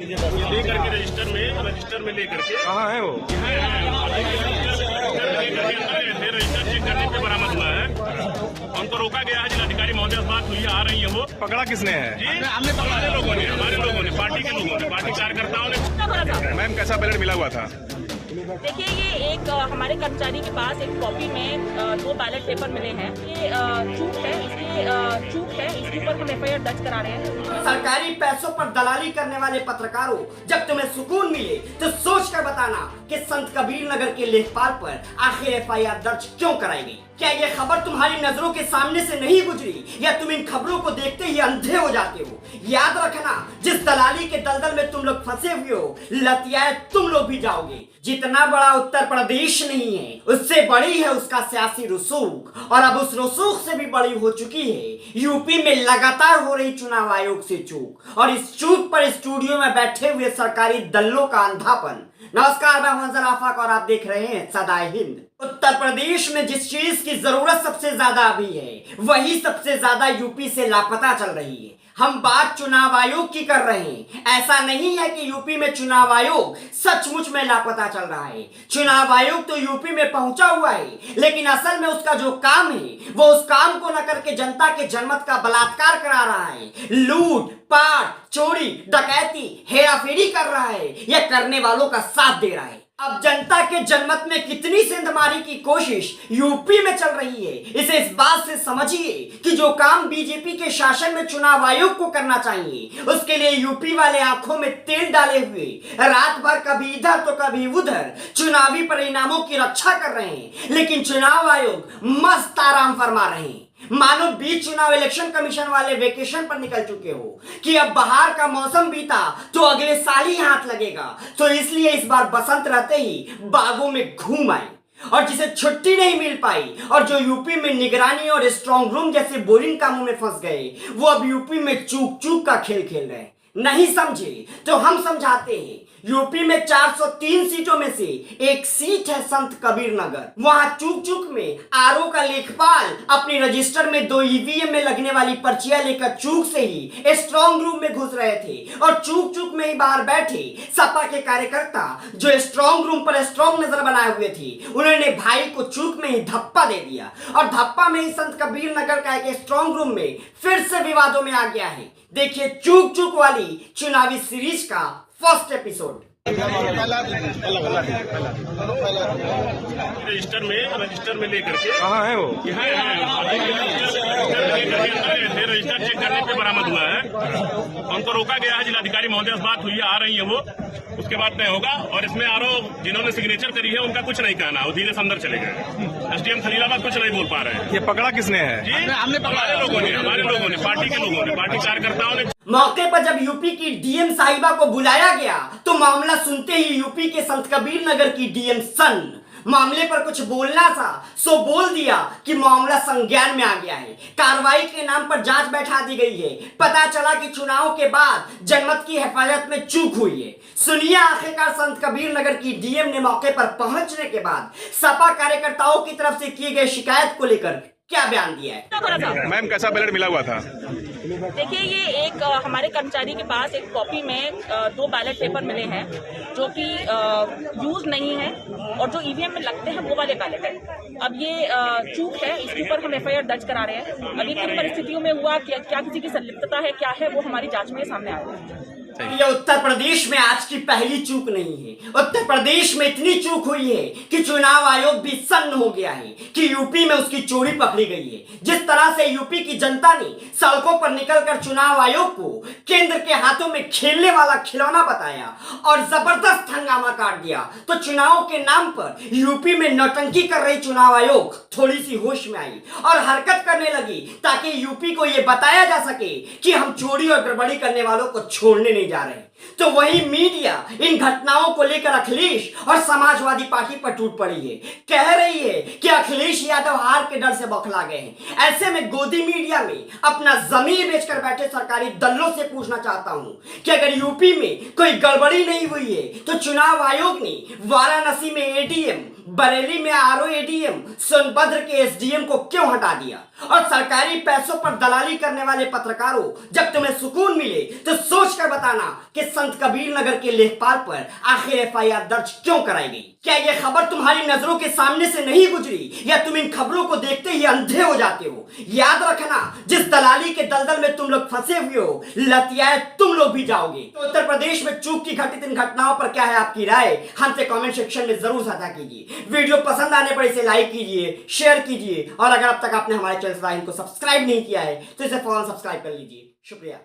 लेकर के रजिस्टर में लेकर के कहाँ है वो? रजिस्टर चेक करने पे बरामद हुआ है। हमको रोका गया है, जिलाधिकारी महोदय से बात हुई है, आ रही है वो। पकड़ा किसने है? जी हमारे लोगों ने पार्टी के लोगों ने, पार्टी कार्यकर्ताओं ने। मैम कैसा बैलेट मिला हुआ था? देखिए, ये एक हमारे कर्मचारी के पास एक कॉपी में 2 बैलेट पेपर मिले हैं। ये चूक है, इसके ऊपर हम FIR दर्ज करा रहे हैं। सरकारी पैसों पर दलाली करने वाले पत्रकारों, जब तुम्हें सुकून मिले तो सोच कर बताना कि संत कबीर नगर के लेखपाल पर आखिर FIR दर्ज क्यों कराई गई। क्या ये खबर तुम्हारी नजरों के सामने से नहीं गुजरी, या तुम इन खबरों को देखते ही अंधे हो जाते हो? याद रखना, जिस दलाली के दलदल में तुम लोग फंसे हुए हो, लतियाए तुम लोग भी जाओगे। जितना बड़ा उत्तर प्रदेश नहीं है, उससे बड़ी है उसका सियासी रसूख, और अब उस रसूख से भी बड़ी हो चुकी है यूपी में लगातार हो रही चुनाव आयोग से चूक, और इस चूक पर स्टूडियो में बैठे हुए सरकारी दलों का अंधापन। नमस्कार, मैं मंजर आफाक और आप देख रहे हैं सदाए हिंद। उत्तर प्रदेश में जिस चीज की जरूरत सबसे ज्यादा अभी है, वही सबसे ज्यादा यूपी से लापता चल रही है। हम बात चुनाव आयोग की कर रहे हैं। ऐसा नहीं है कि यूपी में चुनाव आयोग सचमुच में लापता चल रहा है। चुनाव आयोग तो यूपी में पहुंचा हुआ है, लेकिन असल में उसका जो काम है वो उस काम को न करके जनता के जनमत का बलात्कार करा रहा है। लूट पाट, चोरी, डकैती, हेराफेरी कर रहा है, या करने वालों का साथ दे रहा है। अब जनता के जनमत में कितनी सेंधमारी की कोशिश यूपी में चल रही है, इसे इस बात से समझिए कि जो काम बीजेपी के शासन में चुनाव आयोग को करना चाहिए, उसके लिए यूपी वाले आंखों में तेल डाले हुए रात भर कभी इधर तो कभी उधर चुनावी परिणामों की रक्षा कर रहे हैं, लेकिन चुनाव आयोग मस्त आराम फरमा रहे हैं। मानो बीच चुनाव इलेक्शन कमीशन वाले वेकेशन पर निकल चुके हो कि अब बाहर का मौसम बीता तो अगले साल ही हाथ लगेगा, तो इसलिए इस बार बसंत रहते ही बागों में घूम आए। और जिसे छुट्टी नहीं मिल पाई और जो यूपी में निगरानी और स्ट्रांग रूम जैसे बोरिंग कामों में फंस गए, वो अब यूपी में चूक चूक का खेल खेल रहे हैं। नहीं समझे तो हम समझाते हैं। यूपी में 403 सीटों में से एक सीट है संत कबीर नगर। वहां चूक चूक में आरओ का लेखपाल अपनी रजिस्टर में 2 EVM में लगने वाली पर्चियां लेकर चूक से ही स्ट्रांग रूम में घुस रहे थे, और चूक चूक में ही बाहर बैठे सपा के कार्यकर्ता जो स्ट्रांग रूम पर स्ट्रांग नजर बनाए हुए थे, उन्होंने भाई को चूक में ही धप्पा दे दिया, और धप्पा में ही संत कबीर नगर का एक स्ट्रांग रूम में फिर से विवादों में आ गया है। देखिए चूक चूक वाली चुनावी सीरीज का फर्स्ट एपिसोड। रजिस्टर में लेकर के कहाँ है वो? रजिस्टर चेक करने पे बरामद हुआ है। हमको रोका गया है, जिलाधिकारी महोदय से बात हुई है, आ रही है वो। उसके बाद तय होगा, और इसमें आरोप जिन्होंने सिग्नेचर करी है उनका कुछ नहीं कहना, वो धीरे से अंदर चले गए। SDM खलीलाबाद कुछ नहीं बोल पा रहे हैं। ये पकड़ा किसने है? जी हमारे लोगों ने, पार्टी के लोगों ने, पार्टी कार्यकर्ताओं ने। मौके पर जब यूपी की DM साहिबा को बुलाया गया तो मामला सुनते ही यूपी के संत कबीर नगर की DM सन मामले पर कुछ बोलना था, सो बोल दिया कि मामला संज्ञान में आ गया है। कार्रवाई के नाम पर जांच बैठा दी गई है। पता चला कि चुनाव के बाद जनमत की हिफाजत में चूक हुई है। सुनिए आखिरकार संत कबीर नगर की DM ने मौके पर पहुंचने के बाद सपा कार्यकर्ताओं की तरफ से किए गए शिकायत को लेकर क्या बयान दिया है। मैम कैसा बैलेट मिला हुआ था? देखिए, ये एक हमारे कर्मचारी के पास एक कॉपी में 2 बैलेट पेपर मिले हैं, जो कि यूज नहीं है, और जो EVM में लगते हैं वो वाले बैलेट है। अब ये चूक है, इसके ऊपर हम FIR दर्ज करा रहे हैं। अभी किन परिस्थितियों में हुआ, क्या किसी की संलिप्तता है, क्या है, वो हमारी जांच में सामने आएगा। ये उत्तर प्रदेश में आज की पहली चूक नहीं है। उत्तर प्रदेश में इतनी चूक हुई है कि चुनाव आयोग भी सन्न हो गया है कि यूपी में उसकी चोरी पकड़ी गई है। जिस तरह से यूपी की जनता ने सड़कों पर निकलकर चुनाव आयोग को केंद्र के हाथों में खेलने वाला खिलौना बताया और जबरदस्त हंगामा काट दिया, तो चुनाव के नाम पर यूपी में नौटंकी कर रही चुनाव आयोग थोड़ी सी होश में आई और हरकत करने लगी, ताकि यूपी को यह बताया जा सके कि हम चोरी और गड़बड़ी करने वालों को छोड़ने नहीं जा रहे। तो वही मीडिया इन घटनाओं को लेकर अखिलेश और समाजवादी पार्टी पर टूट पड़ी है। कह रही है कि अखिलेश यादव हार के डर से बौखला गए हैं। ऐसे में गोदी मीडिया में अपना जमीन बेचकर बैठे सरकारी दलों से पूछना चाहता हूं कि अगर यूपी में कोई गड़बड़ी नहीं हुई है तो चुनाव आयोग ने वाराणसी में ADM, बरेली में RO ADM, सोनभद्र के SDM को क्यों हटा दिया? और सरकारी पैसों पर दलाली करने वाले पत्रकारों, जब तुम्हें सुकून मिले तो सोच कर बताना बताना कि संत कबीर नगर के लेखपाल पर आखिर एफआईआर दर्ज क्यों कराई गई। क्या यह खबर तुम्हारी नजरों के सामने से नहीं गुजरी या तुम इन खबरों को देखते ही अंधे हो जाते हो? याद रखना, जिस दलाली के दलदल में तुम लोग फंसे हुए हो, लतियाए तुम लोग भी जाओगे। तो उत्तर प्रदेश में चूक की घटित इन घटनाओं पर क्या है आपकी राय? हमसे कमेंट सेक्शन में जरूर साझा कीजिए। वीडियो पसंद आने पर इसे लाइक कीजिए, शेयर कीजिए और अगर अब तक आपने हमारे चैनल को सब्सक्राइब नहीं किया है तो इसे फौरन सब्सक्राइब कर लीजिए। शुक्रिया।